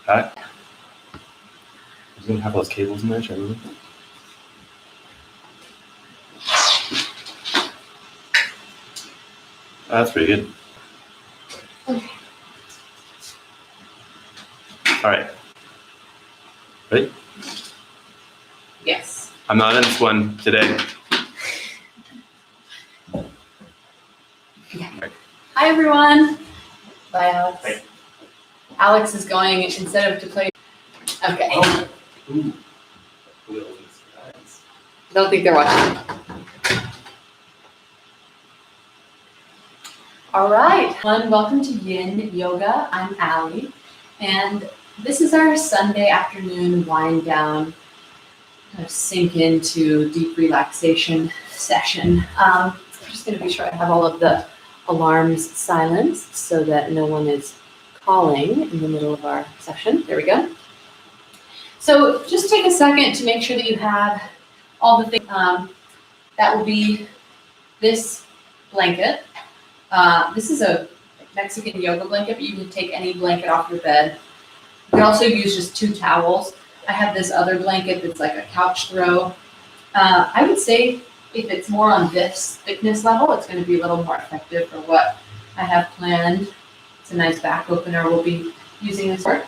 Pat? Is gonna have those cables in there, should I move them? That's pretty good. Okay. All right. Ready? Yes. I'm not in this one today. Yeah. Right. Hi, everyone. Bye, Alex. Hey. Alex is going, instead of to play. Okay. Oh. Ooh. I don't think they're watching. All right, everyone, welcome to Yin Yoga. I'm Allie, and this is our Sunday afternoon wind down, kind of sink into deep relaxation session. I'm just going to be sure I have all of the alarms silenced so that no one is calling in the middle of our session. There we go. So just take a second to make sure that you have all the things. That will be this blanket. This is a Mexican yoga blanket, but you can take any blanket off your bed. You can also use just 2 towels. I have this other blanket that's like a couch throw. I would say if it's more on this thickness level, it's going to be a little more effective for what I have planned. It's a nice back opener we'll be using this for.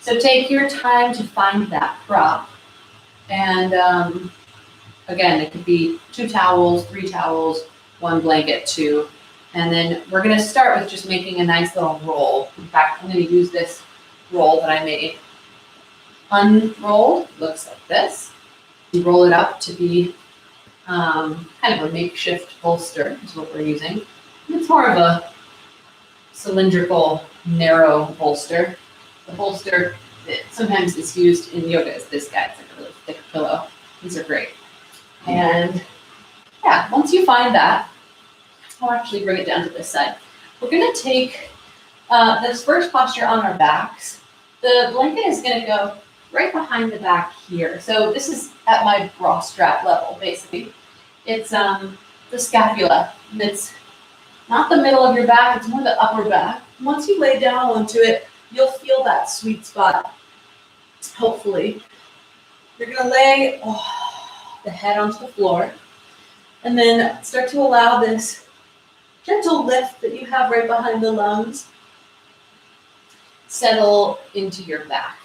So take your time to find that prop. And again, it could be 2 towels, 3 towels, 1 blanket, 2. And then we're going to start with just making a nice little roll. In fact, I'm going to use this roll that I made. Unrolled, looks like this. You roll it up to be kind of a makeshift bolster is what we're using. It's more of a cylindrical, narrow bolster. The bolster that sometimes is used in yoga is this guy. It's like a really thick pillow. These are great. And yeah, once you find that, I'll actually bring it down to this side. We're going to take this first posture on our backs. The blanket is going to go right behind the back here. So this is at my bra strap level, basically. It's the scapula. And it's not the middle of your back, it's more the upper back. Once you lay down onto it, you'll feel that sweet spot, hopefully. You're going to lay the head onto the floor and then start to allow this gentle lift that you have right behind the lungs settle into your back.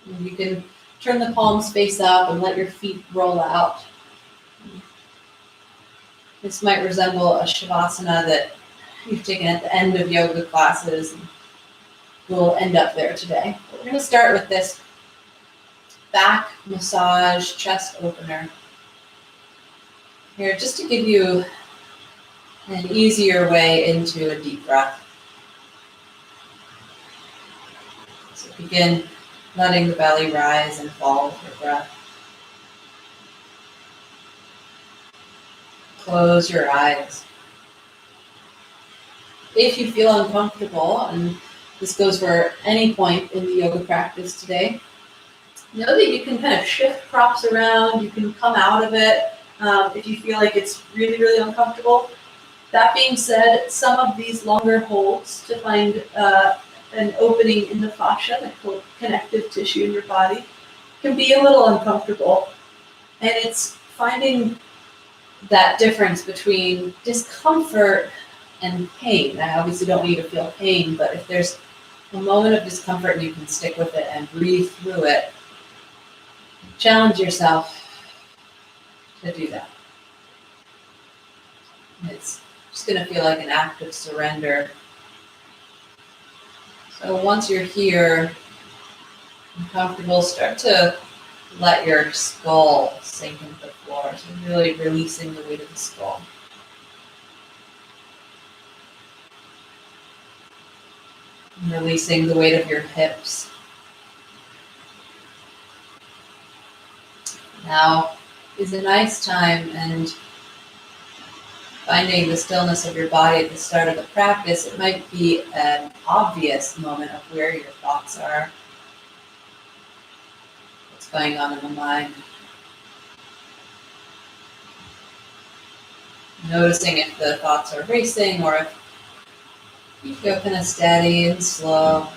And you can turn the palms face up and let your feet roll out. This might resemble a shavasana that you've taken at the end of yoga classes. We'll end up there today. We're going to start with this back massage chest opener. Here, just to give you an easier way into a deep breath. So begin letting the belly rise and fall with your breath. Close your eyes. If you feel uncomfortable, and this goes for any point in the yoga practice today, know that you can kind of shift props around, you can come out of it if you feel like it's really, really uncomfortable. That being said, some of these longer holds to find an opening in the fascia, the connective tissue in your body, can be a little uncomfortable. And it's finding that difference between discomfort and pain. I obviously don't want you to feel pain, but if there's a moment of discomfort and you can stick with it and breathe through it, challenge yourself to do that. It's just going to feel like an act of surrender. So once you're here and comfortable, start to let your skull sink into the floor. So really releasing the weight of the skull. And releasing the weight of your hips. Now is a nice time, and finding the stillness of your body at the start of the practice, it might be an obvious moment of where your thoughts are, what's going on in the mind. Noticing if the thoughts are racing or if you feel kind of steady and slow.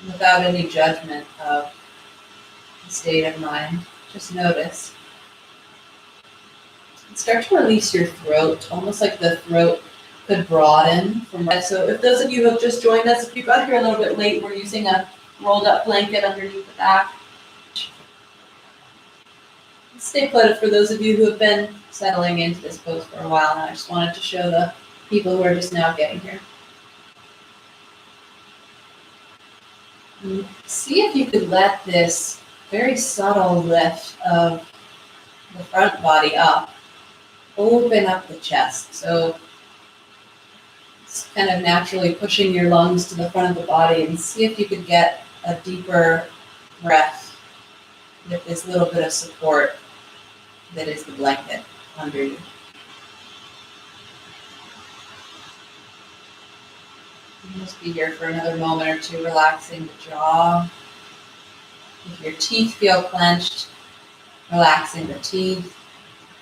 without any judgment of the state of mind. Just notice. And start to release your throat, almost like the throat could broaden from right. So if those of you who have just joined us, if you got here a little bit late, we're using a rolled up blanket underneath the back. Stay put for those of you who have been settling into this pose for a while now. I just wanted to show the people who are just now getting here. And see if you could let this very subtle lift of the front body up open up the chest. So it's kind of naturally pushing your lungs to the front of the body, and see if you could get a deeper breath with this little bit of support that is the blanket under you. You must be here for another moment or two, relaxing the jaw. If your teeth feel clenched, relaxing the teeth,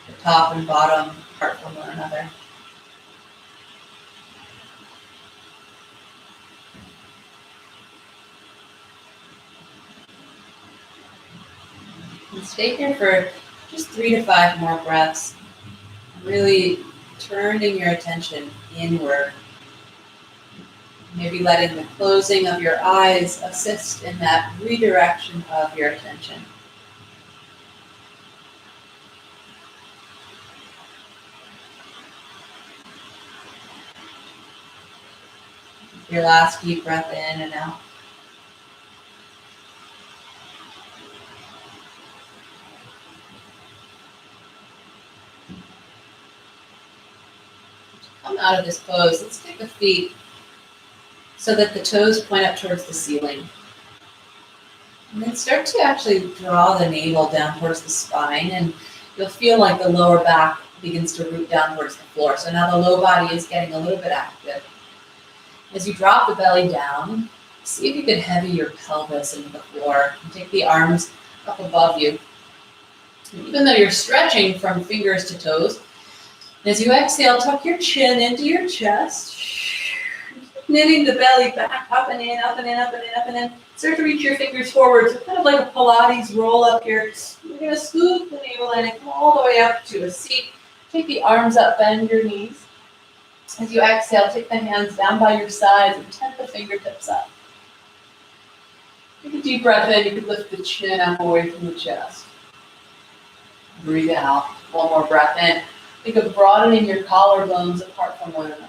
the top and bottom apart from one another. And stay here for just 3 to 5 more breaths, really turning your attention inward. Maybe letting the closing of your eyes assist in that redirection of your attention. Your last deep breath in and out. Come out of this pose. Let's take the feet so that the toes point up towards the ceiling. And then start to actually draw the navel down towards the spine, and you'll feel like the lower back begins to root down towards the floor. So now the low body is getting a little bit active. As you drop the belly down, see if you can heavy your pelvis into the floor and take the arms up above you. And even though you're stretching from fingers to toes, as you exhale, tuck your chin into your chest, knitting the belly back, up and in, up and in, up and in, up and in. Start to reach your fingers forward, so kind of like a Pilates roll up here. You're going to scoop the navel in and come all the way up to a seat. Take the arms up, bend your knees. As you exhale, take the hands down by your sides and tent the fingertips up. Take a deep breath in. You can lift the chin up away from the chest. Breathe out. One more breath in. Think of broadening your collarbones apart from one another.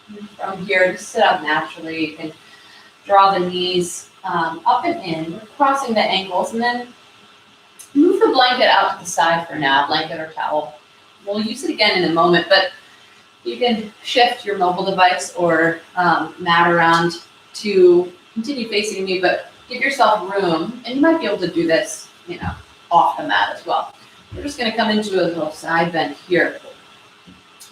And from here, just sit up naturally. You can draw the knees up and in, crossing the ankles, and then move the blanket out to the side for now, blanket or towel. We'll use it again in a moment, but you can shift your mobile device or mat around to continue facing me, but give yourself room, and you might be able to do this, off the mat as well. We're just going to come into a little side bend here.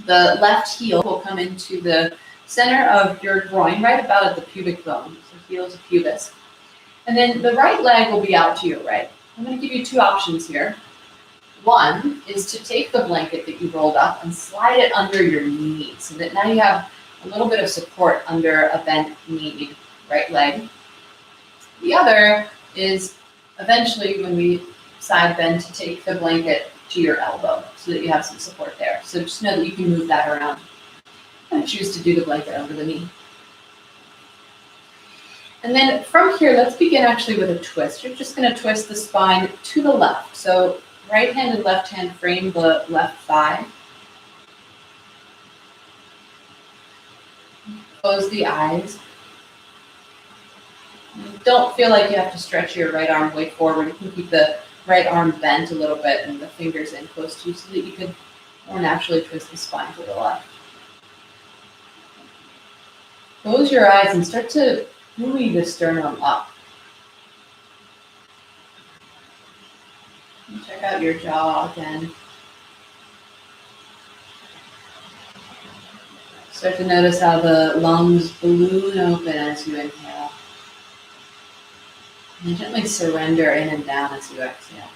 The left heel will come into the center of your groin, right about at the pubic bone, so heel to pubis. And then the right leg will be out to your right. I'm going to give you 2 options here. One is to take the blanket that you rolled up and slide it under your knee, so that now you have a little bit of support under a bent knee, right leg. The other is eventually, when we side bend, to take the blanket to your elbow so that you have some support there. So just know that you can move that around and choose to do the blanket over the knee. And then from here, let's begin actually with a twist. You're just going to twist the spine to the left. So right hand and left hand frame the left thigh. Close the eyes. Don't feel like you have to stretch your right arm way forward. You can keep the right arm bent a little bit and the fingers in close to you so that you can more naturally twist the spine to the left. Close your eyes and start to buoy the sternum up. And check out your jaw again. Start to notice how the lungs balloon open as you inhale. And gently surrender in and down as you exhale.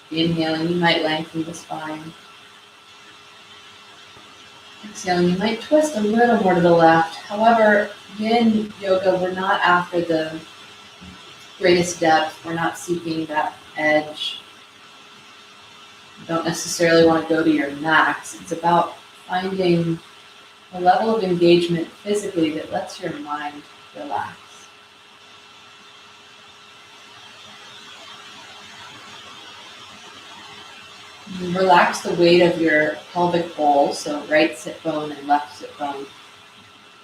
Inhaling, you might lengthen the spine. Exhaling, you might twist a little more to the left. However, Yin Yoga, we're not after the greatest depth. We're not seeking that edge. You don't necessarily want to go to your max. It's about finding a level of engagement physically that lets your mind relax. And relax the weight of your pelvic bowl, so right sit bone and left sit bone,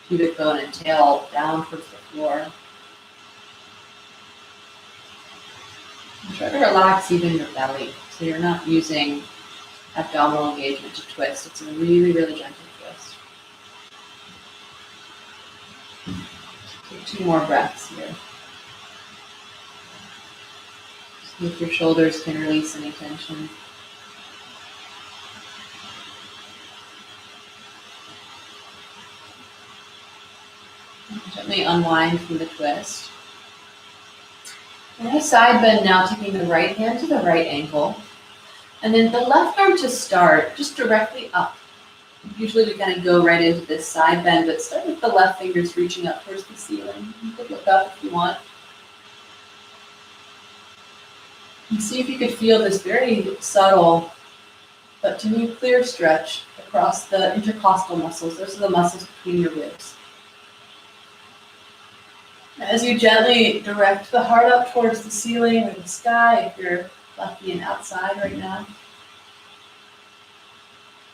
pubic bone and tail down towards the floor. And try to relax even your belly, so you're not using abdominal engagement to twist. It's a really, really gentle twist. Take 2 more breaths here. See if your shoulders can release any tension. Gently unwind from the twist. And a side bend now, taking the right hand to the right ankle. And then the left arm to start, just directly up. Usually we kind of go right into this side bend, but start with the left fingers reaching up towards the ceiling. You could look up if you want. And see if you could feel this very subtle, but to me clear stretch across the intercostal muscles. Those are the muscles between your ribs. As you gently direct the heart up towards the ceiling or the sky, if you're lucky and outside right now.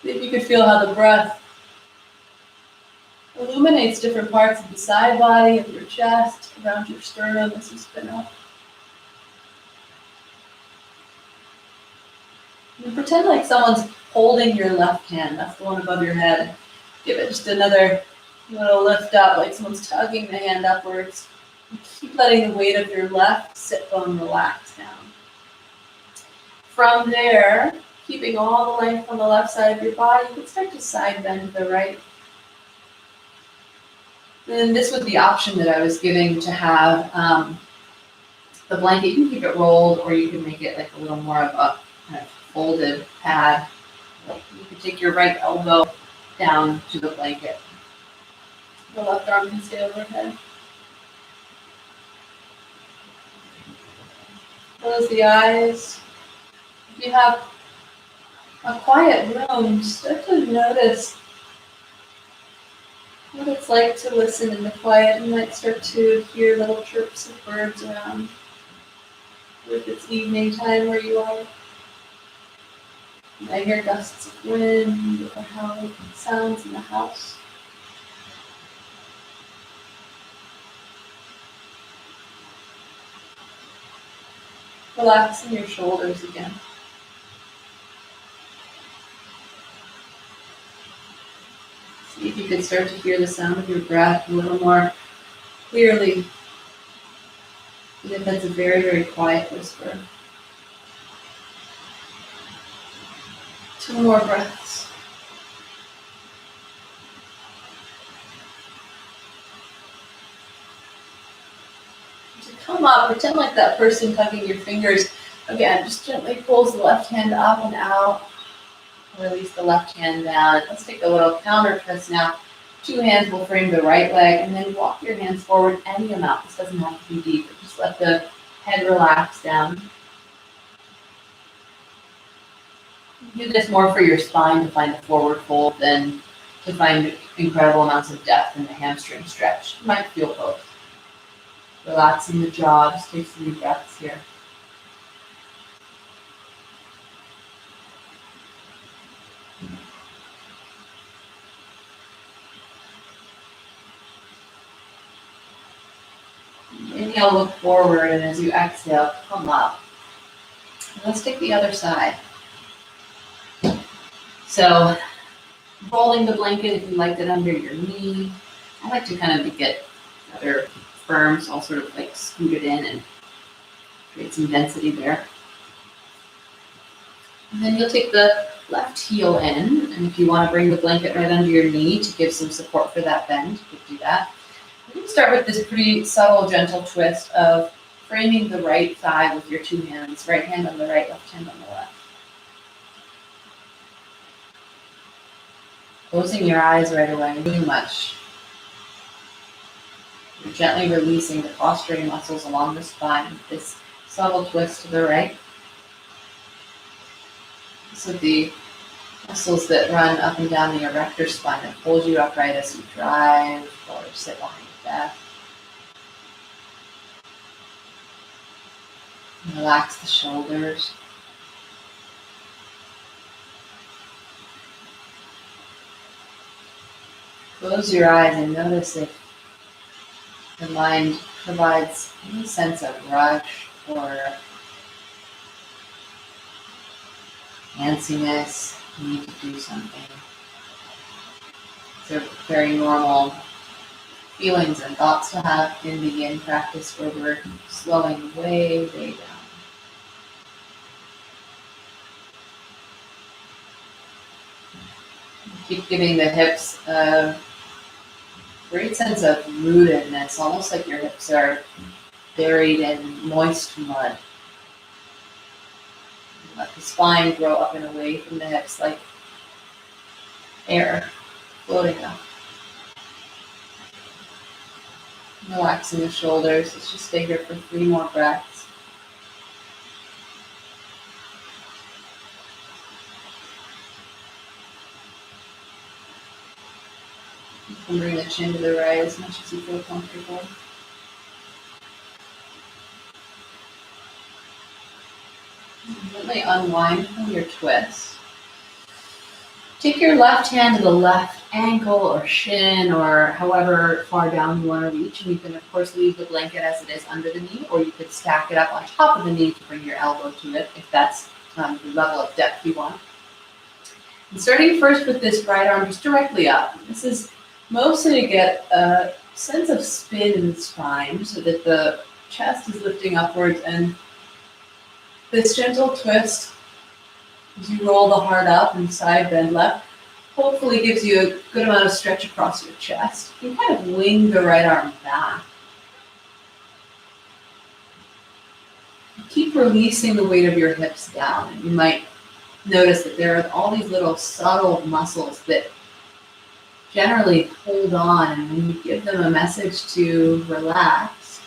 See if you could feel how the breath illuminates different parts of the side body, of your chest, around your sternum as you spin up. And pretend like someone's holding your left hand. That's the one above your head. Give it just another little lift up, like someone's tugging the hand upwards. And keep letting the weight of your left sit bone relax down. From there, keeping all the length on the left side of your body, you can start to side bend to the right. And this was the option that I was giving to have the blanket. You can keep it rolled, or you can make it like a little more of a kind of folded pad. Like you can take your right elbow down to the blanket. The left arm can stay overhead. Close the eyes. If you have a quiet room, start to notice what it's like to listen in the quiet. You might start to hear little chirps of birds around. Or if it's evening time where you are, you might hear gusts of wind or how sounds in the house. Relaxing your shoulders again. See if you can start to hear the sound of your breath a little more clearly. Even if that's a very, very quiet whisper. 2 more breaths. To come up, pretend like that person tugging your fingers. Again, just gently pulls the left hand up and out. Release the left hand down. Let's take a little counter twist now. 2 hands will frame the right leg, and then walk your hands forward any amount. This doesn't have to be deep, but just let the head relax down. Do this more for your spine to find a forward fold than to find incredible amounts of depth in the hamstring stretch. You might feel both. Relaxing the jaw, just take 3 breaths here. Inhale, look forward, and as you exhale, come up. Let's take the other side. So, rolling the blanket if you liked it under your knee. I like to kind of get rather firm, so I'll sort of like scoot it in and create some density there. And then you'll take the left heel in, and if you want to bring the blanket right under your knee to give some support for that bend, you could do that. You can start with this pretty subtle, gentle twist of framing the right thigh with your 2 hands, right hand on the right, left hand on the left. Closing your eyes right away, too much. You're gently releasing the posturing muscles along the spine with this subtle twist to the right. So the muscles that run up and down the erector spine that hold you upright as you drive or sit behind your desk. Relax the shoulders. Close your eyes and notice if the mind provides any sense of rush or antsiness, need to do something. These are very normal feelings and thoughts to have in the yin practice where we're slowing way, way down. Keep giving the hips a great sense of rootedness, almost like your hips are buried in moist mud. Let the spine grow up and away from the hips like air floating up. Relaxing the shoulders. Let's just stay here for 3 more breaths. You can bring the chin to the right as much as you feel comfortable. Gently unwind from your twist. Take your left hand to the left ankle or shin or however far down you want to reach. And you can, of course, leave the blanket as it is under the knee, or you could stack it up on top of the knee to bring your elbow to it if that's the level of depth you want. And starting first with this right arm just directly up. This is mostly to get a sense of spin in the spine so that the chest is lifting upwards, and this gentle twist as you roll the heart up and side bend left hopefully gives you a good amount of stretch across your chest. You can kind of wing the right arm back. Keep releasing the weight of your hips down. And you might notice that there are all these little subtle muscles that generally hold on, and when you give them a message to relax,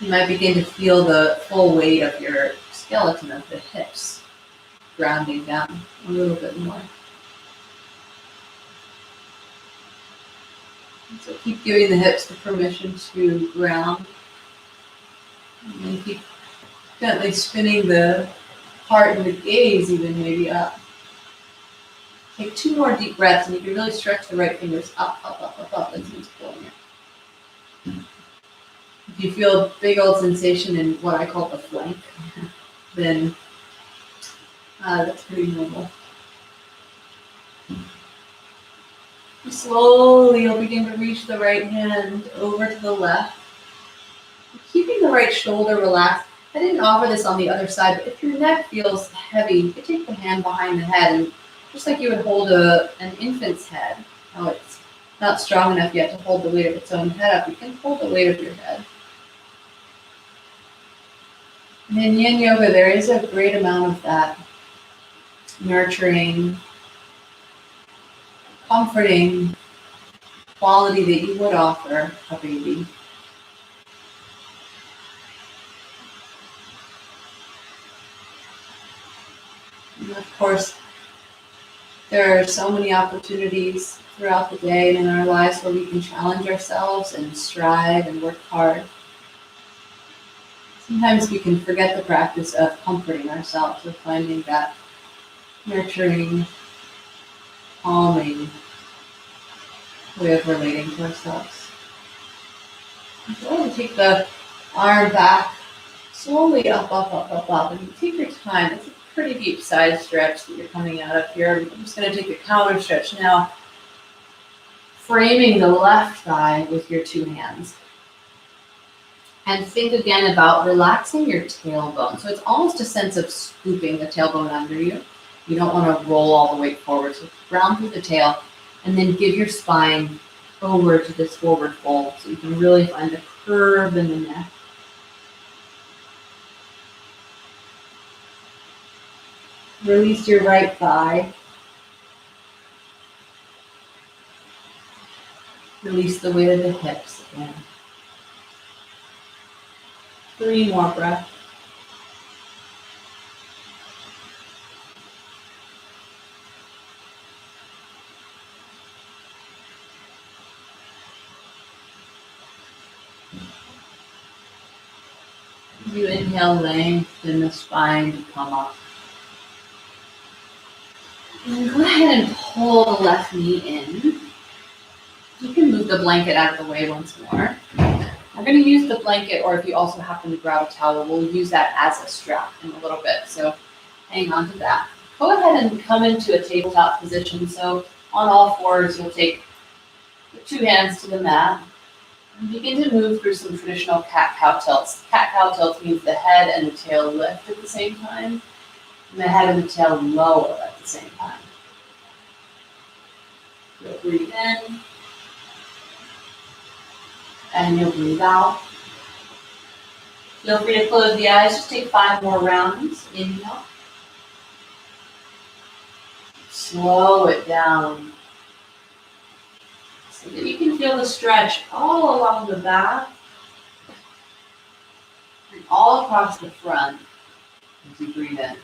you might begin to feel the full weight of your skeleton of the hips grounding down a little bit more. And so keep giving the hips the permission to ground. And then keep gently spinning the heart and the gaze even maybe up. Take 2 more deep breaths, and you can really stretch the right fingers up, up, up, up, up. That's what's pulling it. If you feel a big old sensation in what I call the flank, then that's pretty normal. Slowly, you'll begin to reach the right hand over to the left, keeping the right shoulder relaxed. I didn't offer this on the other side, but if your neck feels heavy, you can take the hand behind the head, and just like you would hold an infant's head, how it's not strong enough yet to hold the weight of its own head up, you can hold the weight of your head. And in Yin Yoga, there is a great amount of that nurturing, comforting quality that you would offer a baby. And of course, there are so many opportunities throughout the day and in our lives where we can challenge ourselves and strive and work hard. Sometimes we can forget the practice of comforting ourselves, of finding that nurturing, calming way of relating to ourselves. Go ahead and take the arm back, slowly up, up, up, up, up, and take your time. It's a pretty deep side stretch that you're coming out of here. I'm just going to take the counter stretch now, framing the left thigh with your 2 hands. And think again about relaxing your tailbone. So it's almost a sense of scooping the tailbone under you. You don't want to roll all the way forward. So round through the tail, and then give your spine over to this forward fold so you can really find the curve in the neck. Release your right thigh Release the weight of the hips again. 3 more breaths. As you inhale, lengthen the spine to come up. And go ahead and pull the left knee in. You can move the blanket out of the way once more. I'm going to use the blanket, or if you also happen to grab a towel, we'll use that as a strap in a little bit. So hang on to that. Go ahead and come into a tabletop position. So on all fours, you'll take the 2 hands to the mat and begin to move through some traditional cat-cow tilts. Cat-cow tilts means the head and the tail lift at the same time, and the head and the tail lower at the same time. You'll breathe in, and you'll breathe out. Feel free to close the eyes. Just take 5 more rounds. Inhale. Slow it down so that you can feel the stretch all along the back and all across the front as you breathe in.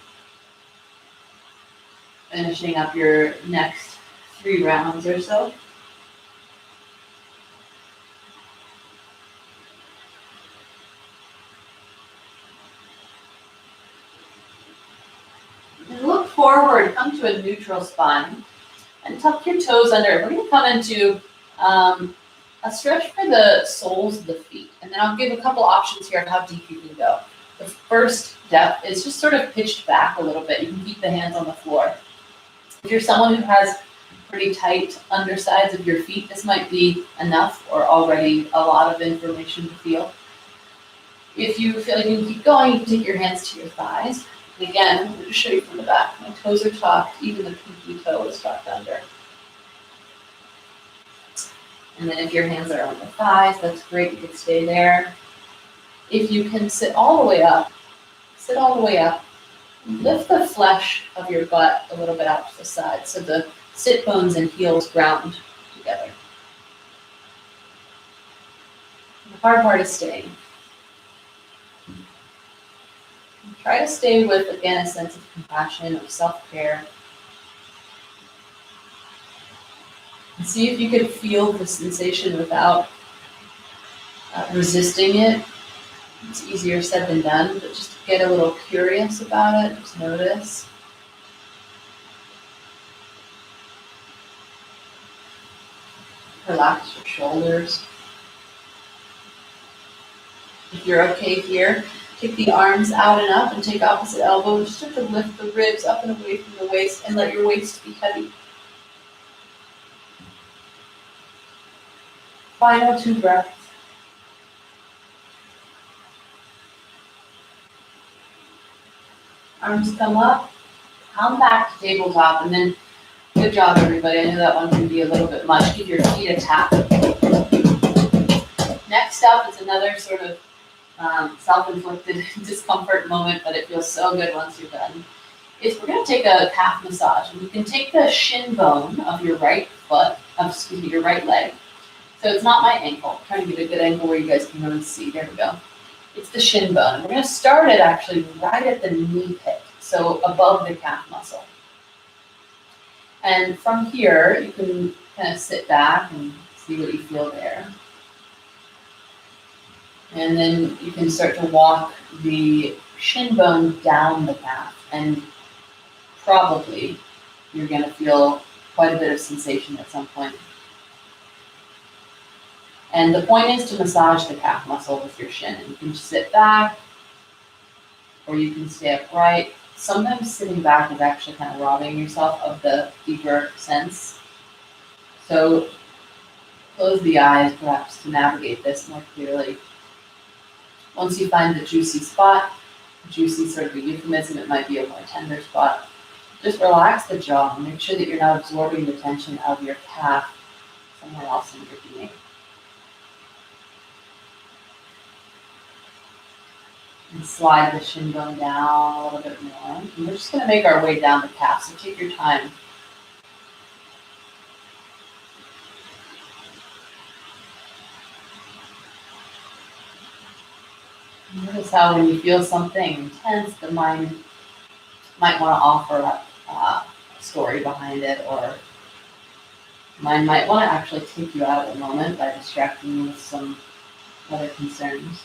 Finishing up your next 3 rounds or so. And look forward, come to a neutral spine, and tuck your toes under. We're going to come into a stretch for the soles of the feet, and then I'll give a couple options here of how deep you can go. The first depth is just sort of pitched back a little bit. You can keep the hands on the floor. If you're someone who has pretty tight undersides of your feet, this might be enough or already a lot of information to feel. If you feel like you can keep going, you can take your hands to your thighs. And again, I'm going to show you from the back. My toes are tucked, even the pinky toe is tucked under. And then if your hands are on the thighs, that's great, you can stay there. If you can sit all the way up, sit all the way up. Lift the flesh of your butt a little bit out to the side so the sit bones and heels ground together. The hard part is staying. Try to stay with, again, a sense of compassion, of self-care. And see if you can feel the sensation without resisting it. It's easier said than done, but just get a little curious about it, just notice. Relax your shoulders. If you're okay here, take the arms out and up and take opposite elbow. Just start to lift the ribs up and away from the waist and let your waist be heavy. Final 2 breaths. Arms come up, come back to tabletop, and then good job, everybody. I know that one can be a little bit much. Give your feet a tap. Next up is another sort of self-inflicted discomfort moment, but it feels so good once you're done. We're going to take a calf massage, and you can take the shin bone of your right foot, your right leg. So it's not my ankle. I'm trying to get a good angle where you guys can really see. There we go. It's the shin bone. And we're going to start it actually right at the knee pit, so above the calf muscle. And from here, you can kind of sit back and see what you feel there. And then you can start to walk the shin bone down the calf, and probably you're going to feel quite a bit of sensation at some point. And the point is to massage the calf muscle with your shin. And you can sit back, or you can stay upright. Sometimes sitting back is actually kind of robbing yourself of the deeper sense. So close the eyes perhaps to navigate this more clearly. Once you find the juicy spot, juicy sort of a euphemism, it might be a more tender spot. Just relax the jaw and make sure that you're not absorbing the tension of your calf somewhere else in your being. And slide the shin bone down a little bit more. And we're just going to make our way down the calf, so take your time. Notice how when you feel something intense, the mind might want to offer up a story behind it, or mind might want to actually take you out of the moment by distracting you with some other concerns.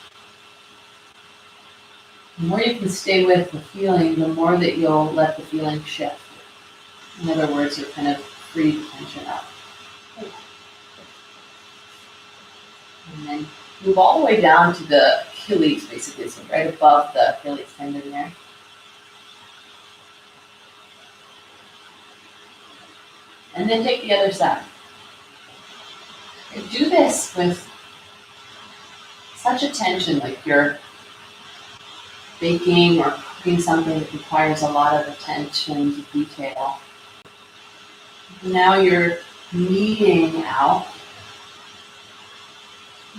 The more you can stay with the feeling, the more that you'll let the feeling shift. In other words, you'll kind of free the tension up. And then move all the way down to the Achilles, basically, so right above the Achilles tendon there. And then take the other side. And do this with such attention, like you're baking or cooking something that requires a lot of attention to detail. Now you're kneading out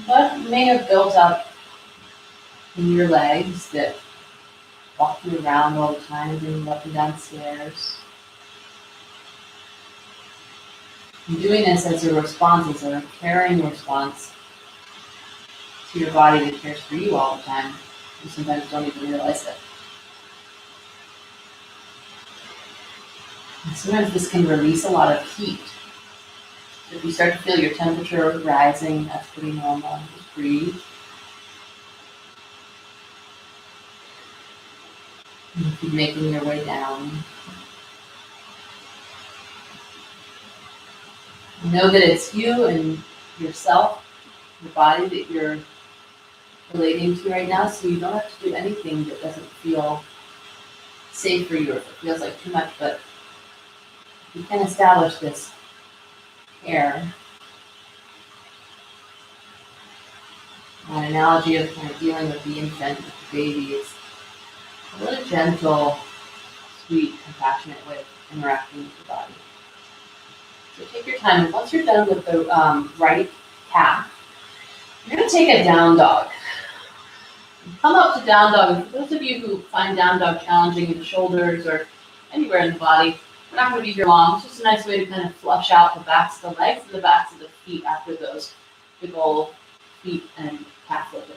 what may have built up in your legs that walk you around all the time, getting up and down stairs. And doing this as a response, as a caring response to your body that cares for you all the time. You sometimes don't even realize it. And sometimes this can release a lot of heat. So if you start to feel your temperature rising, that's pretty normal. Just breathe. And keep making your way down. Know that it's you and yourself, your body that you're relating to right now, so you don't have to do anything that doesn't feel safe for you or if it feels like too much, but you can establish this care. An analogy of kind of dealing with the infant, with the baby, is a really gentle, sweet, compassionate way of interacting with the body. So take your time, and once you're done with the right calf, you're going to take a down dog. Come up to down dog, and for those of you who find down dog challenging in the shoulders or anywhere in the body, we're not going to be here long. It's just a nice way to kind of flush out the backs of the legs and the backs of the feet after those big old feet and calf openers.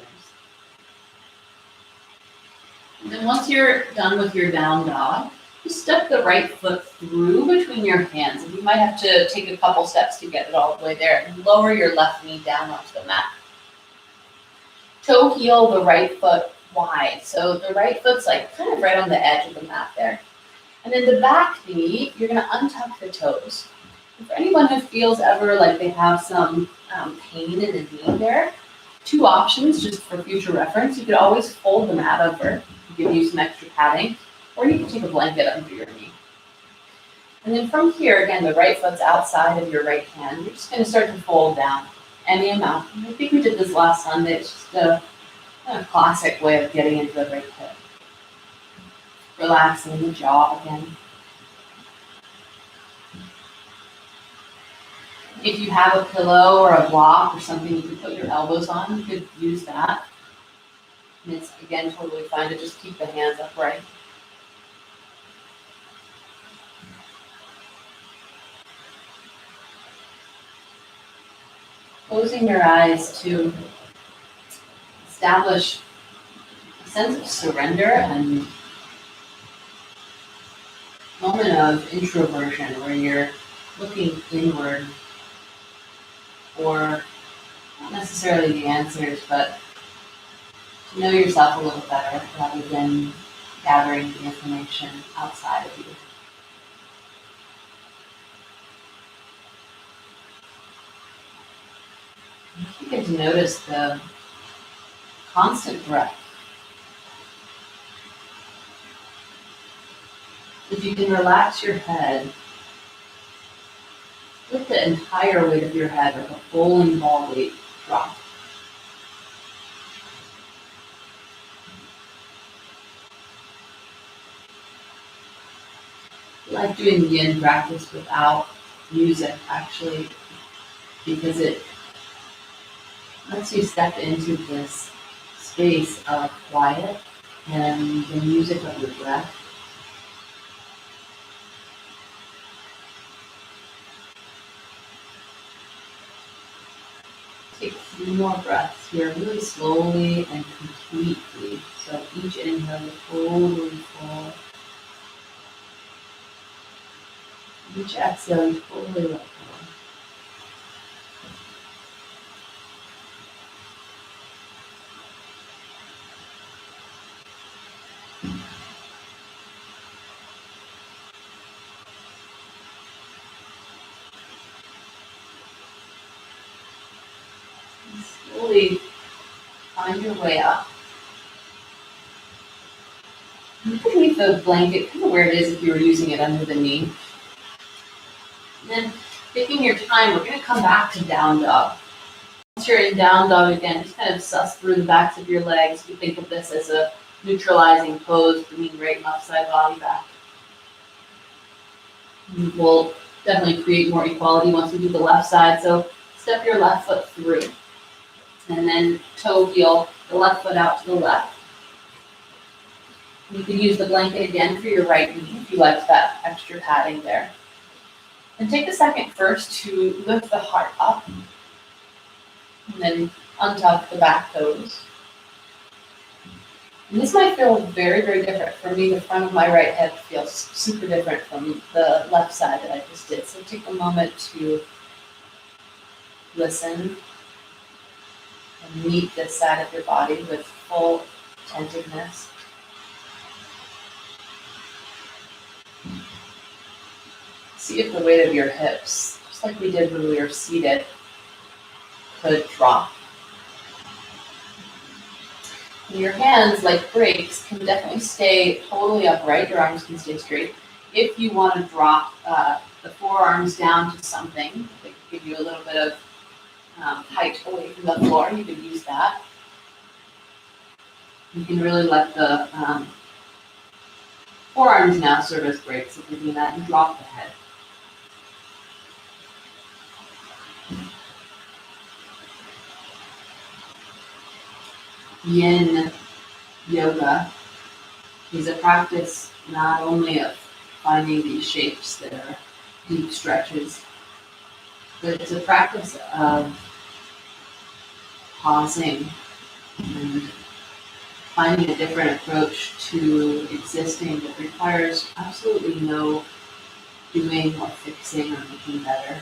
And then once you're done with your down dog, just step the right foot through between your hands. And you might have to take a couple steps to get it all the way there. And lower your left knee down onto the mat. Toe heel the right foot wide. So the right foot's like kind of right on the edge of the mat there. And then the back knee, you're going to untuck the toes. And for anyone who feels ever like they have some pain in the knee there, two options just for future reference. You could always fold the mat over to give you some extra padding, or you can take a blanket under your knee. And then from here, again, the right foot's outside of your right hand. You're just going to start to fold down any amount. I think we did this last Sunday. It's just a classic way of getting into the right hip. Relaxing the jaw again. If you have a pillow or a block or something you can put your elbows on, you could use that. And it's, again, totally fine to just keep the hands upright. Closing your eyes to establish a sense of surrender and moment of introversion where you're looking inward for not necessarily the answers, but to know yourself a little better rather than gathering the information outside of you. You get to notice the constant breath. If you can relax your head, let the entire weight of your head, like a bowling ball weight, drop. I like doing yin practice without music, actually, because it lets you step into this space of quiet and the music of your breath. Take 3 more breaths here, really slowly and completely. So each inhale is totally full. Each exhale, you totally let go. Slowly find your way up. You can leave the blanket kind of where it is if you were using it under the knee. And then taking your time, we're going to come back to down dog. Once you're in down dog again, just kind of suss through the backs of your legs. You think of this as a neutralizing pose, bringing right and left side body back. We'll definitely create more equality once we do the left side. So step your left foot through. And then toe heel the left foot out to the left. You can use the blanket again for your right knee if you like that extra padding there. And take a second first to lift the heart up and then untuck the back toes. And this might feel very, very different. For me, the front of my right hip feels super different from the left side that I just did. So take a moment to listen and meet this side of your body with full attentiveness. See if the weight of your hips, just like we did when we were seated, could drop. And your hands, like brakes, can definitely stay totally upright. Your arms can stay straight. If you want to drop the forearms down to something, that could give you a little bit of height away from the floor, you could use that. You can really let the forearms now serve as brakes if you're doing that, and drop the head. Yin Yoga is a practice not only of finding these shapes that are deep stretches, but it's a practice of pausing and finding a different approach to existing that requires absolutely no doing or fixing or making better.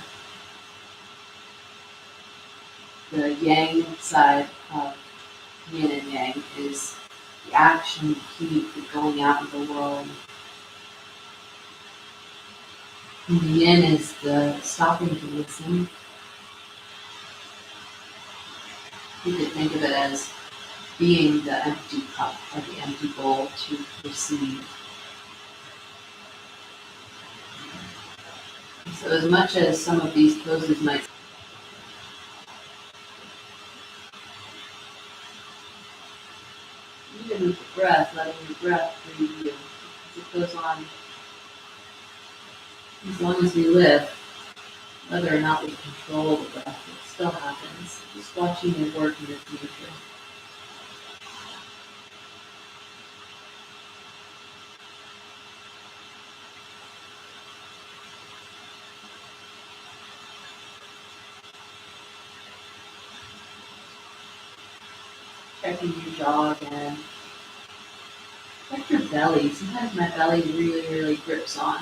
The yang side of yin and yang is the action, the heat, the going out in the world. And the yin is the stopping to listen. You could think of it as being the empty cup or the empty bowl to receive. So as much as some of these poses might even with the breath, letting your breath breathe you. As it goes on, as long as we live, whether or not we control the breath, it still happens. Just watching your work in its nature. Checking your jaw again. Check your belly. Sometimes my belly really, really grips on.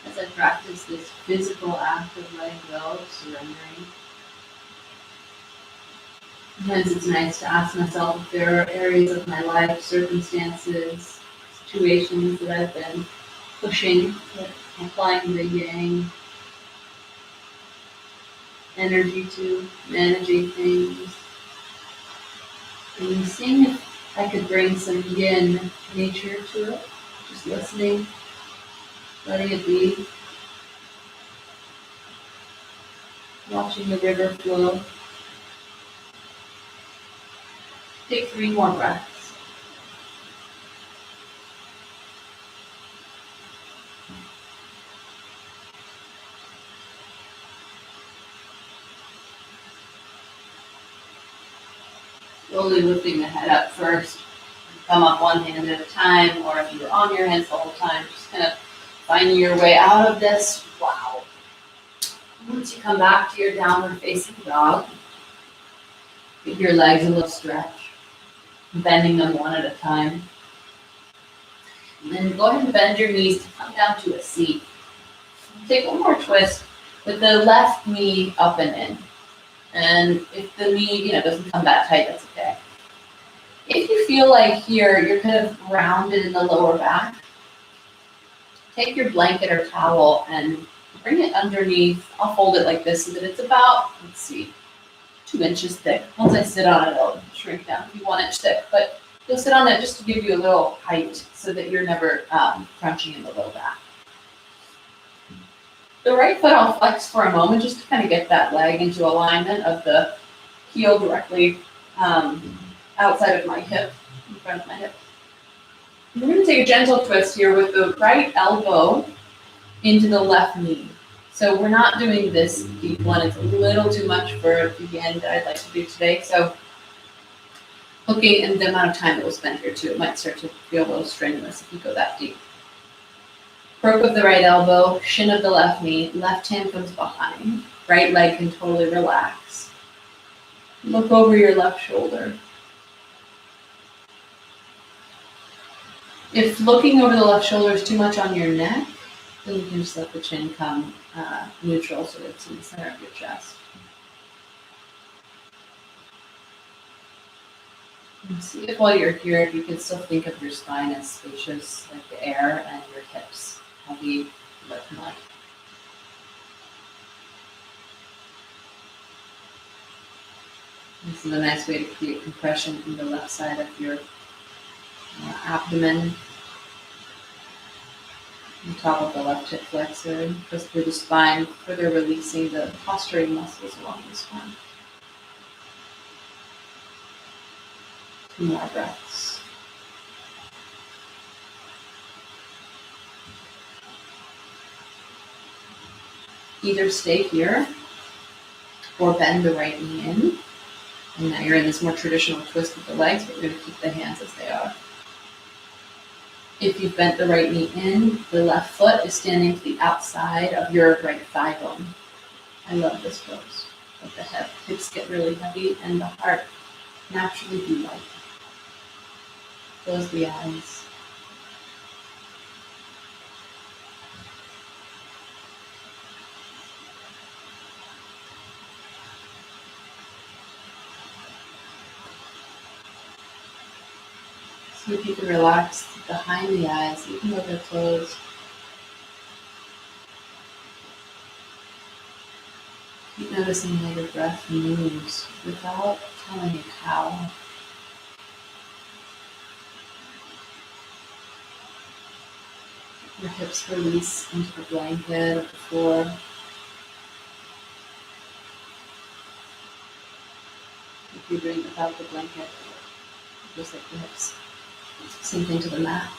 As I practice this physical act of letting go, surrendering, sometimes it's nice to ask myself if there are areas of my life, circumstances, situations that I've been pushing, applying the yang energy to, managing things, and seeing if I could bring some yin nature to it, just listening, letting it be, watching the river flow. Take 3 more breaths. Slowly lifting the head up first, come up one hand at a time, or if you're on your hands the whole time, just kind of finding your way out of this. Wow. Once you come back to your downward facing dog, give your legs a little stretch, bending them one at a time. And then go ahead and bend your knees to come down to a seat. Take one more twist with the left knee up and in. And if the knee, doesn't come that tight, that's okay. If you feel like here you're kind of rounded in the lower back, take your blanket or towel and bring it underneath. I'll fold it like this so that it's about, 2 inches thick. Once I sit on it, it'll shrink down to be 1 inch thick. But you'll sit on it just to give you a little height so that you're never crunching in the low back. The right foot I'll flex for a moment just to kind of get that leg into alignment of the heel directly outside of my hip, in front of my hip. And we're going to take a gentle twist here with the right elbow into the left knee. So we're not doing this deep one. It's a little too much for the end that I'd like to do today. So looking at the amount of time that we'll spend here too, it might start to feel a little strenuous if you go that deep. Crook of the right elbow, shin of the left knee, left hand comes behind, right leg can totally relax. Look over your left shoulder. If looking over the left shoulder is too much on your neck, then you can just let the chin come neutral so that it's in the center of your chest. And see if while you're here, if you can still think of your spine as spacious like the air and your hips heavy like mud. This is a nice way to create compression in the left side of your abdomen, on top of the left hip flexor, just through the spine, further releasing the posturing muscles along the spine. 2 more breaths. Either stay here or bend the right knee in. And now you're in this more traditional twist with the legs, but we're going to keep the hands as they are. If you've bent the right knee in, the left foot is standing to the outside of your right thigh bone. I love this pose. Let the hips get really heavy and the heart naturally be light. Close the eyes. See if you can relax behind the eyes, even though they're closed. Keep noticing how your breath moves without telling it how. Your hips release into the blanket or the floor. If you're doing it without the blanket, just like the hips sink into the mat.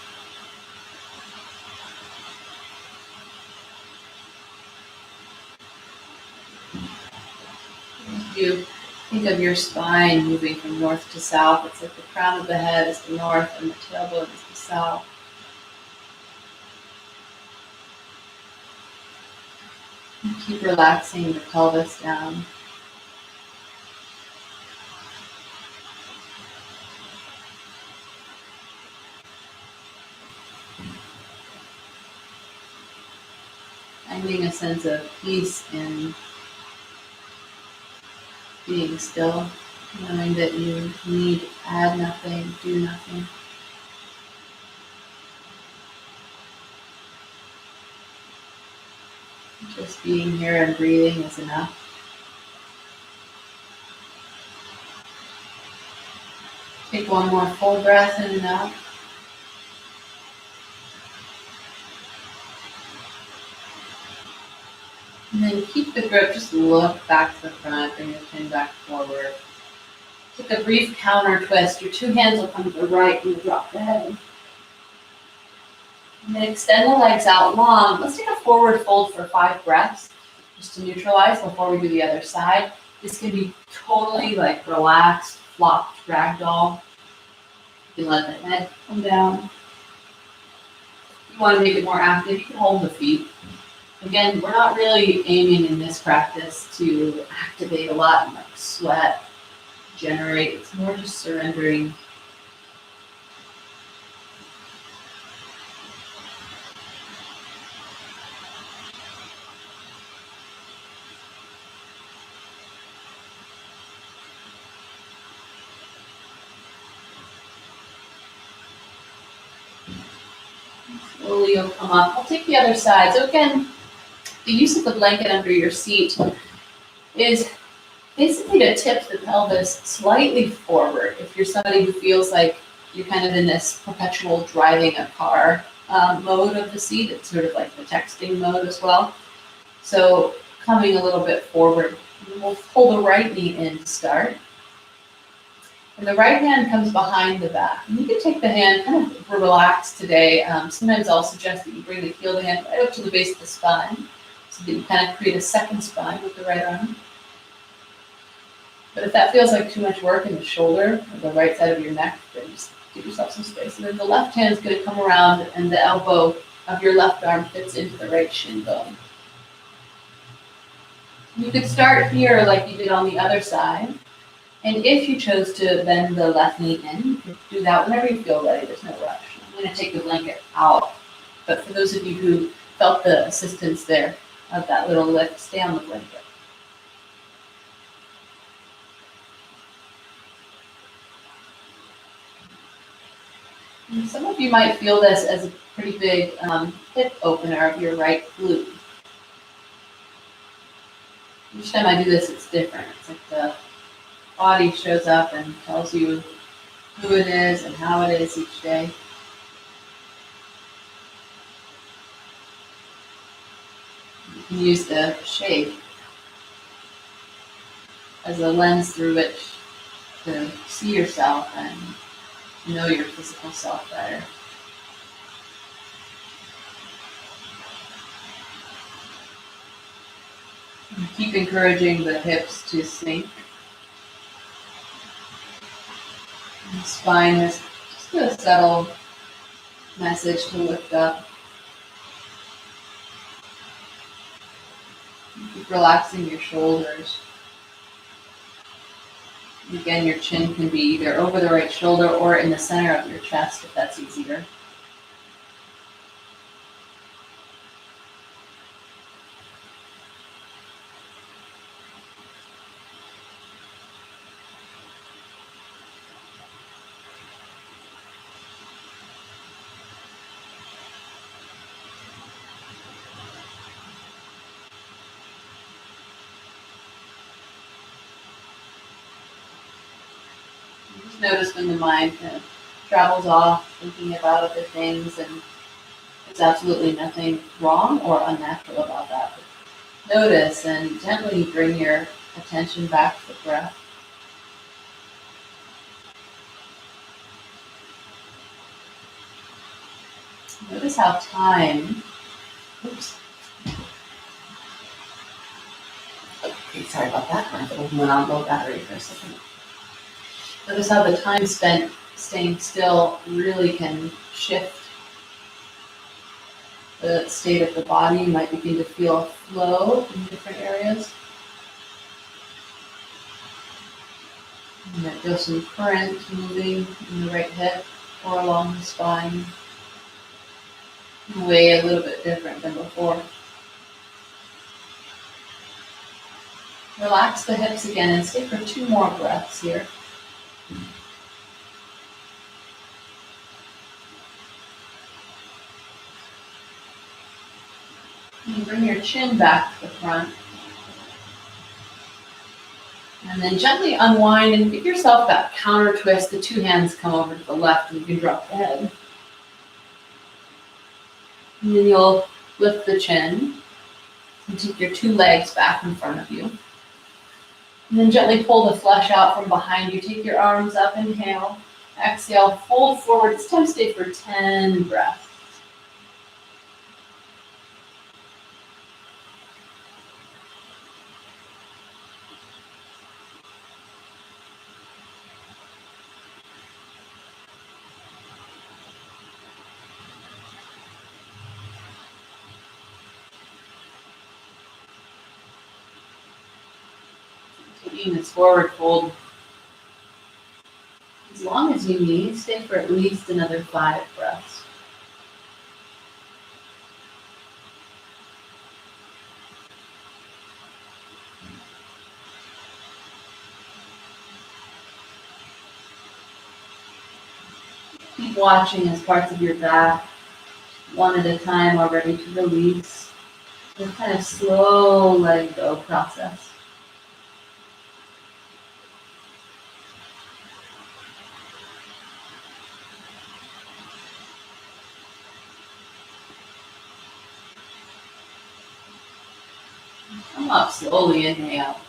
If you think of your spine moving from north to south, it's like the crown of the head is the north and the tailbone is the south. And keep relaxing the pelvis down. Finding a sense of peace in being still, knowing that you need add nothing, do nothing. Just being here and breathing is enough. Take one more full breath in and out. And then keep the grip, just look back to the front, bring your chin back forward. Take a brief counter twist. Your 2 hands will come to the right and you drop the head. And then extend the legs out long. Let's take a forward fold for 5 breaths, just to neutralize before we do the other side. This can be totally like relaxed, flopped ragdoll. You can let the head come down. If you want to make it more active, you can hold the feet. Again, we're not really aiming in this practice to activate a lot and like sweat, generate. It's more just surrendering. Slowly you'll come up. I'll take the other side. So again, the use of the blanket under your seat is basically to tip the pelvis slightly forward. If you're somebody who feels like you're kind of in this perpetual driving a car mode of the seat, it's sort of like the texting mode as well. So coming a little bit forward. We'll pull the right knee in to start. And the right hand comes behind the back. And you can take the hand kind of relaxed today. Sometimes I'll suggest that you bring the heel of the hand right up to the base of the spine so that you kind of create a second spine with the right arm. But if that feels like too much work in the shoulder or the right side of your neck, then just give yourself some space. And then the left hand is going to come around and the elbow of your left arm fits into the right shin bone. You could start here like you did on the other side. And if you chose to bend the left knee in, you can do that whenever you feel ready. There's no rush. I'm going to take the blanket out. But for those of you who felt the assistance there of that little lift, stay on the blanket. And some of you might feel this as a pretty big hip opener of your right glute. Each time I do this, it's different. It's like the body shows up and tells you who it is and how it is each day. You can use the shape as a lens through which to see yourself and know your physical self better. And keep encouraging the hips to sink. And the spine is just a subtle message to lift up. Keep relaxing your shoulders. Again, your chin can be either over the right shoulder or in the center of your chest if that's easier. Just notice when the mind kind of travels off, thinking about other things, and there's absolutely nothing wrong or unnatural about that. But notice and gently bring your attention back to the breath. Notice how time, okay, sorry about that. My phone went on low battery for a second. Notice how the time spent staying still really can shift the state of the body. You might begin to feel a flow in different areas. You might feel some current moving in the right hip or along the spine in a way a little bit different than before. Relax the hips again and stay for 2 more breaths here. And bring your chin back to the front. And then gently unwind and give yourself that counter twist. The 2 hands come over to the left and you can drop the head. And then you'll lift the chin and take your 2 legs back in front of you. And then gently pull the flesh out from behind you. Take your arms up, inhale, exhale, fold forward. This time stay for 10 breaths. keeping this forward fold as long as you need. Stay for at least another 5 breaths. Keep watching as parts of your back, one at a time, are ready to release. This kind of slow letting go process. Come up slowly, inhale.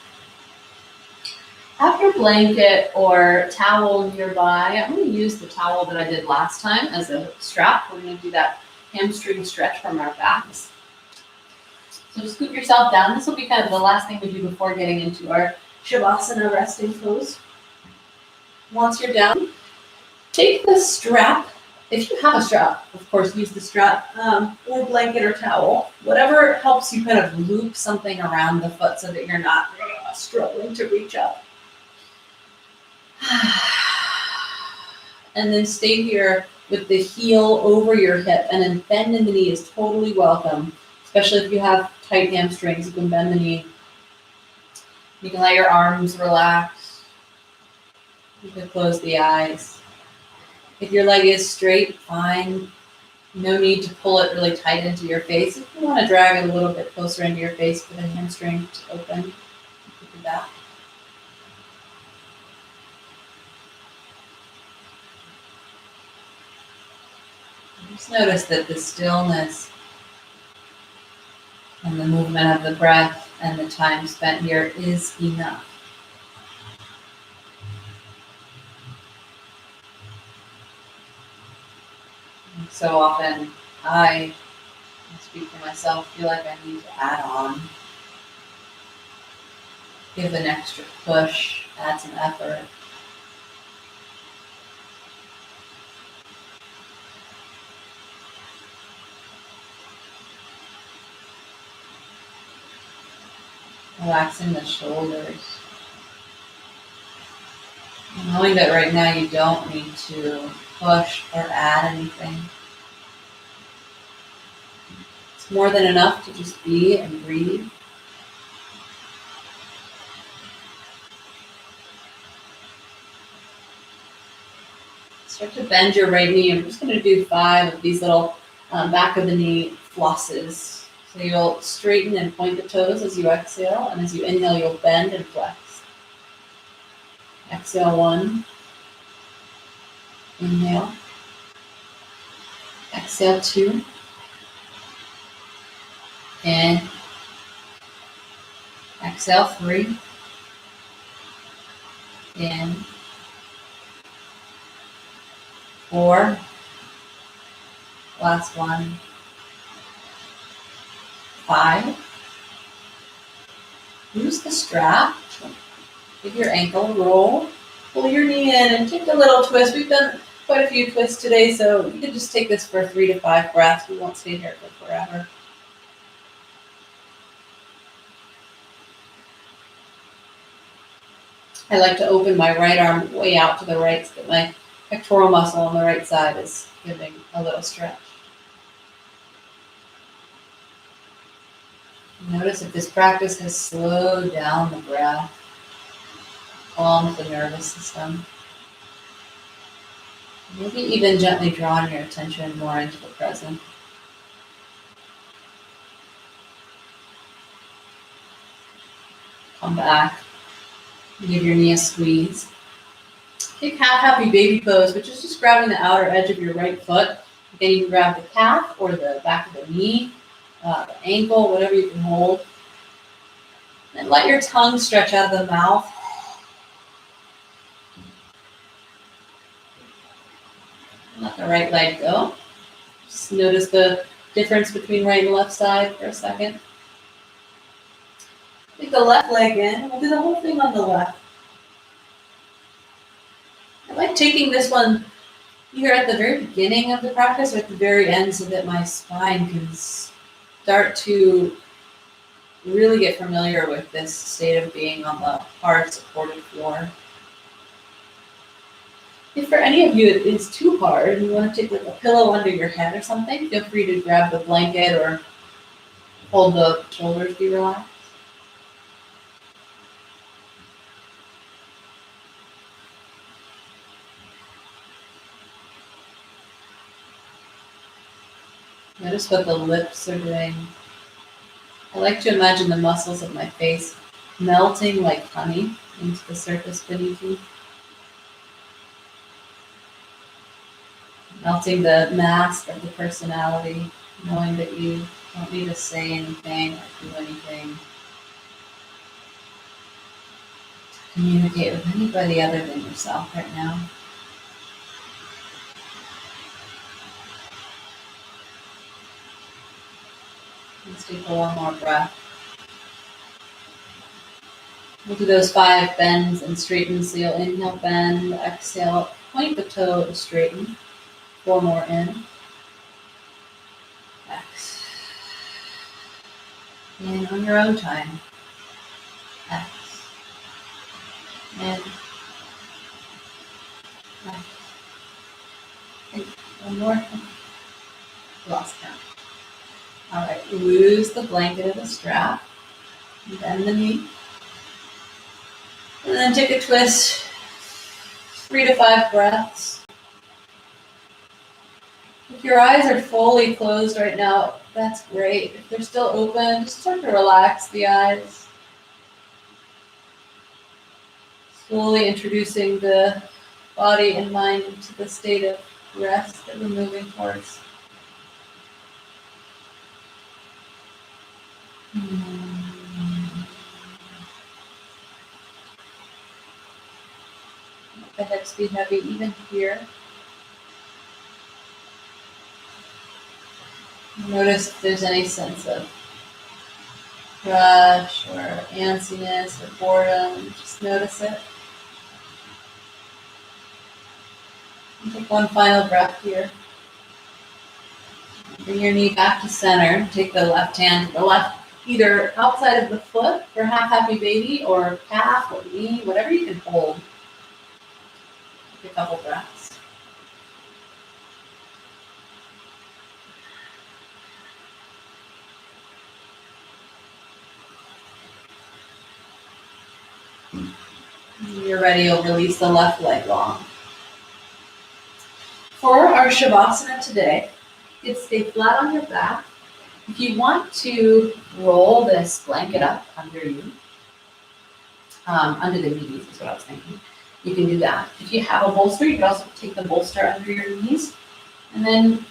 Have your blanket or towel nearby. I'm going to use the towel that I did last time as a strap. We're going to do that hamstring stretch from our backs. So just scoop yourself down. This will be kind of the last thing we do before getting into our Shavasana resting pose. Once you're down, take the strap. If you have a strap, of course, use the strap or blanket or towel. Whatever helps you kind of loop something around the foot so that you're not struggling to reach up. And then stay here with the heel over your hip, and then bend in the knee is totally welcome, especially if you have tight hamstrings. You can bend the knee. You can let your arms relax. You can close the eyes. If your leg is straight, fine. No need to pull it really tight into your face. If you want to drag it a little bit closer into your face for the hamstring to open, you can do that. Just notice that the stillness and the movement of the breath and the time spent here is enough. And so often I speak for myself, feel like I need to add on, give an extra push, add some effort. Relaxing the shoulders. Knowing that right now you don't need to push or add anything. It's more than enough to just be and breathe. Start to bend your right knee. I'm just going to do 5 of these little back of the knee flosses. So you'll straighten and point the toes as you exhale, and as you inhale, you'll bend and flex. Exhale 1. Inhale. Exhale 2. In. Exhale 3. In. 4. Last one. 5. Use the strap. Give your ankle a roll. Pull your knee in and take a little twist. We've done quite a few twists today, so you can just take this for 3 to 5 breaths. We won't stay here for forever. I like to open my right arm way out to the right so that my pectoral muscle on the right side is giving a little stretch. Notice if this practice has slowed down the breath, calmed the nervous system. Maybe even gently drawn your attention more into the present. Come back. Give your knee a squeeze. Take half happy baby pose, which is just grabbing the outer edge of your right foot. Again, you can grab the calf or the back of the knee, the ankle, whatever you can hold. And let your tongue stretch out of the mouth. Let the right leg go. Just notice the difference between right and left side for a second. Take the left leg in. We'll do the whole thing on the left. I like taking this one either at the very beginning of the practice or at the very end so that my spine can start to really get familiar with this state of being on the hard supported floor. If for any of you it is too hard and you want to take like a pillow under your head or something, feel free to grab the blanket or hold the shoulders be relaxed. Notice what the lips are doing. I like to imagine the muscles of my face melting like honey into the surface beneath you. Melting the mask of the personality, knowing that you don't need to say anything or do anything to communicate with anybody other than yourself right now. Let's take one more breath. We'll do those 5 bends and straightens. So you'll inhale, bend, exhale, point the toe to straighten. 4 more in. X. In on your own time. X. In. X. In. One more. Lost count. All right, lose the blanket of the strap. Bend the knee. And then take a twist. 3 to 5 breaths. If your eyes are fully closed right now, that's great. If they're still open, just start to relax the eyes. Slowly introducing the body and mind into the state of rest that we're moving towards. Let the hips be heavy even here. Notice if there's any sense of rush or antsiness or boredom. Just notice it. And take one final breath here. Bring your knee back to center. Take the left hand to the left, either outside of the foot for half happy baby or calf or knee, whatever you can hold. Take a couple breaths. When you're ready, you'll release the left leg long. For our Shavasana today, it's stay flat on your back. If you want to roll this blanket up under you, under the knees is what I was thinking, you can do that. If you have a bolster, you can also take the bolster under your knees. And then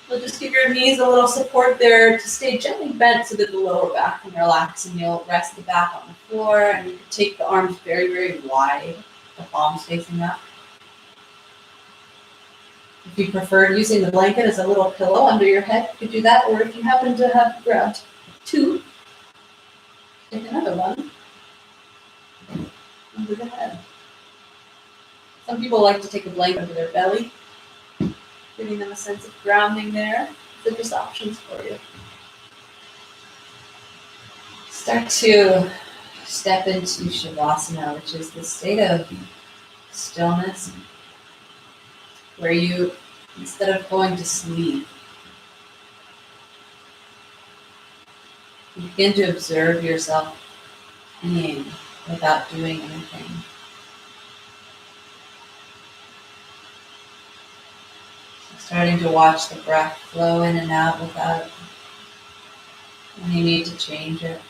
you'll just give your knees a little support there to stay gently bent so that the lower back can relax, and you'll rest the back on the floor, and you can take the arms very, very wide, the palms facing up. If you prefer using the blanket as a little pillow under your head, you could do that. Or if you happen to have grabbed 2, take another one under the head. Some people like to take a blanket under their belly, giving them a sense of grounding there. They're just options for you. Start to step into Shavasana, which is the state of stillness, where you, instead of going to sleep, you begin to observe yourself being without doing anything. So starting to watch the breath flow in and out without any need to change it.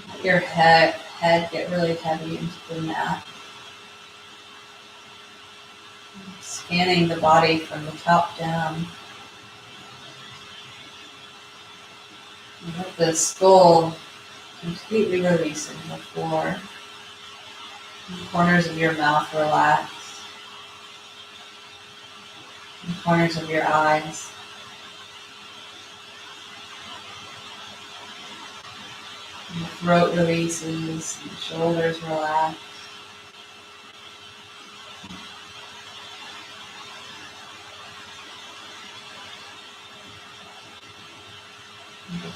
Let your head get really heavy into the mat. Scanning the body from the top down. And let the skull completely releasing the floor. The corners of your mouth relax. The corners of your eyes. And the throat releases, and the shoulders relax.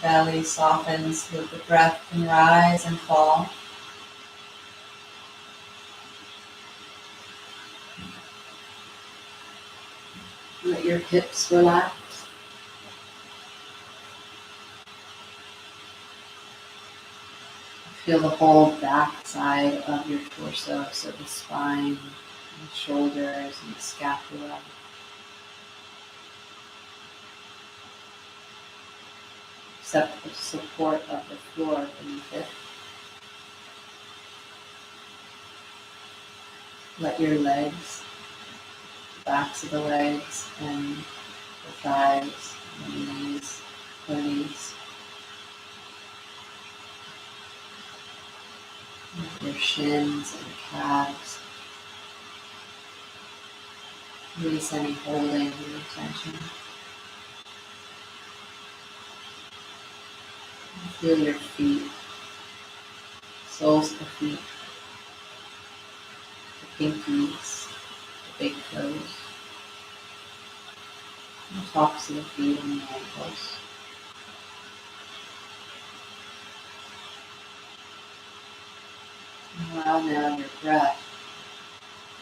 belly softens with the breath can rise and fall. Let your hips relax. Feel the whole back side of your torso, so the spine, and the shoulders, and the scapula. Accept the support of the floor beneath it. Let your legs, the backs of the legs, and the thighs, and the knees, release. Your shins and calves. Release any holding or tension. Feel your feet, soles of the feet, the pinkies, the big toes, the tops of the feet and the ankles. Allow now your breath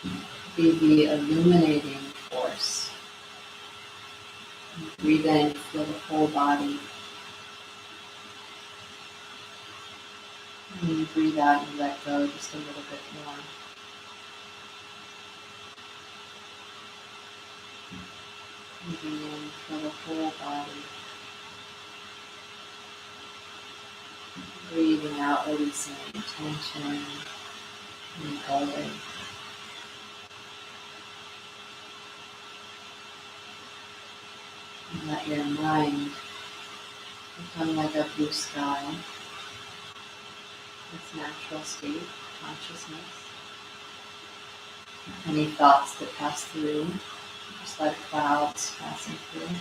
to be the illuminating force. Breathe in, feel the whole body. And when you breathe out, you let go just a little bit more. Breathing in, feel the whole body. Breathing out, releasing any tension and holding. And let your mind become like a blue sky, its natural state, consciousness. Any thoughts that pass through, just like clouds passing through.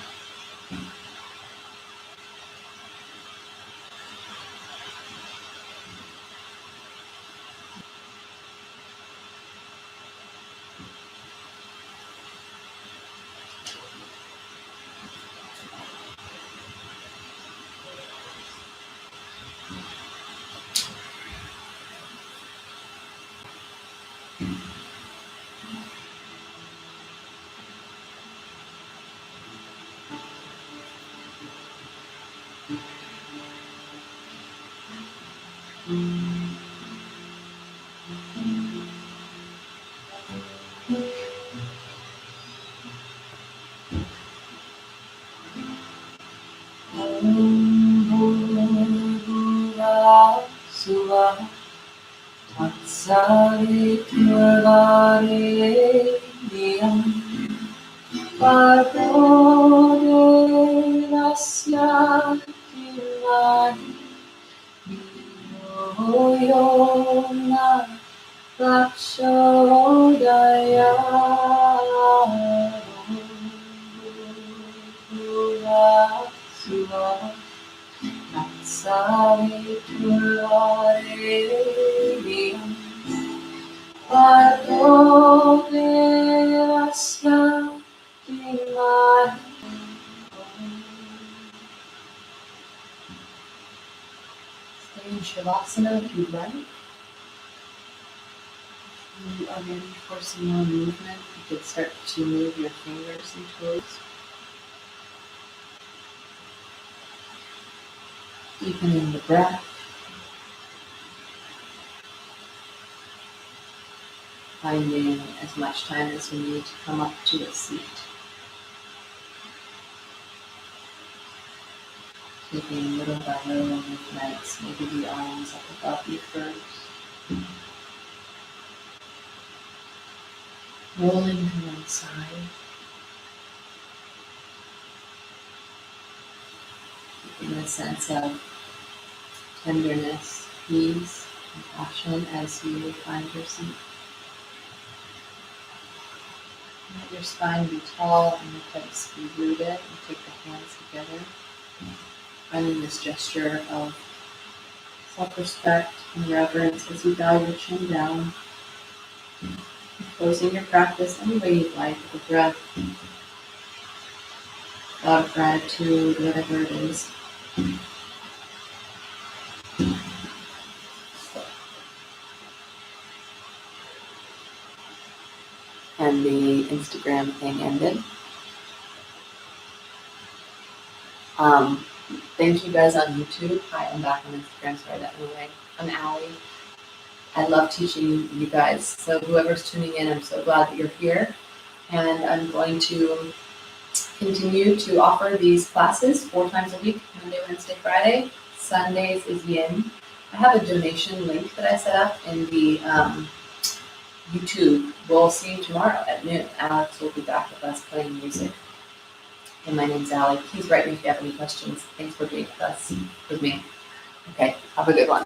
Stay in Shavasana if you'd like. If you are ready for some more movement, you could start to move your fingers and toes. Deepening the breath. Finding as much time as you need to come up to a seat. Taking little by little movements, maybe the arms up above you first. Rolling to one side. Keeping a sense of tenderness, ease, compassion as you find your seat. Let your spine be tall and your hips be rooted, and take the hands together. Finding this gesture of self-respect and reverence as you bow your chin down. Closing your practice any way you'd like with a breath, thought of gratitude, whatever it is. when the Instagram thing ended. Thank you guys on YouTube. Hi, I'm back on Instagram. Sorry that went away. I'm Allie. I love teaching you guys. So whoever's tuning in, I'm so glad that you're here. And I'm going to continue to offer these classes 4 times a week, Monday, Wednesday, Friday. Sundays is Yin. I have a donation link that I set up in the YouTube. We'll see you tomorrow at noon. Alex will be back with us playing music. And my name's Allie. Please write me if you have any questions. Thanks for being with me. Okay, have a good one.